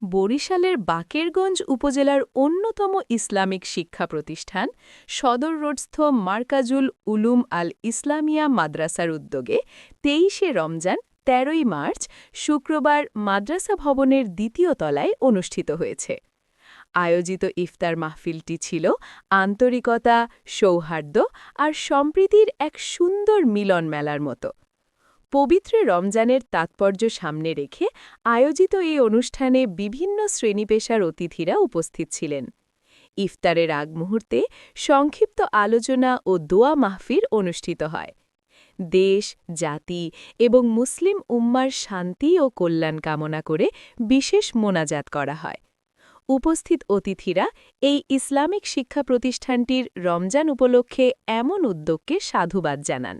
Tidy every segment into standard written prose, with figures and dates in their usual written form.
বরিশালের বাকেরগঞ্জ উপজেলার অন্যতম ইসলামিক শিক্ষা প্রতিষ্ঠান সদর রোডস্থ মার্কাজুল উলুম আল ইসলামিয়া মাদ্রাসার উদ্যোগে ২৩শে রমজান ১৩ই মার্চ শুক্রবার মাদ্রাসা ভবনের দ্বিতীয় তলায় অনুষ্ঠিত হয়েছে। আয়োজিত ইফতার মাহফিলটি ছিল আন্তরিকতা, সৌহার্দ্য আর সম্প্রীতির এক সুন্দর মিলন মেলার মতো। পবিত্র রমজানের তাৎপর্য সামনে রেখে আয়োজিত এই অনুষ্ঠানে বিভিন্ন শ্রেণীপেশার অতিথিরা উপস্থিত ছিলেন। ইফতারের আগ মুহূর্তে সংক্ষিপ্ত আলোচনা ও দোয়া মাহফিল অনুষ্ঠিত হয়। দেশ, জাতি এবং মুসলিম উম্মার শান্তি ও কল্যাণ কামনা করে বিশেষ মোনাজাত করা হয়। উপস্থিত অতিথিরা এই ইসলামিক শিক্ষা প্রতিষ্ঠানটির রমজান উপলক্ষে এমন উদ্যোগকে সাধুবাদ জানান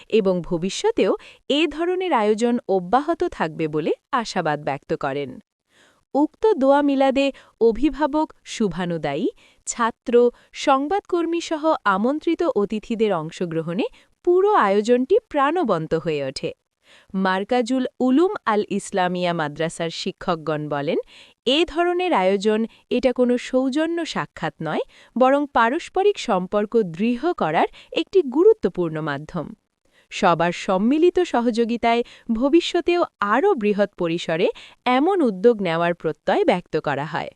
এবং ভবিষ্যতেও এ ধরনের আয়োজন অব্যাহত থাকবে বলে আশাবাদ ব্যক্ত করেন। উক্ত দোয়া মিলাদে অভিভাবক, শুভানুদায়ী, ছাত্র, সংবাদকর্মীসহ আমন্ত্রিত অতিথিদের অংশগ্রহণে পুরো আয়োজনটি প্রাণবন্ত হয়ে ওঠে। মার্কাজুল উলুম আল ইসলামিয়া মাদ্রাসার শিক্ষকগণ বলেন, এ ধরনের আয়োজন এটা কোনো সৌজন্য সাক্ষাৎ নয়, বরং পারস্পরিক সম্পর্ক দৃঢ় করার একটি গুরুত্বপূর্ণ মাধ্যম। সবার সম্মিলিত সহযোগিতায় ভবিষ্যতেও আরও বৃহৎ পরিসরে এমন উদ্যোগ নেওয়ার প্রত্যয় ব্যক্ত করা হয়।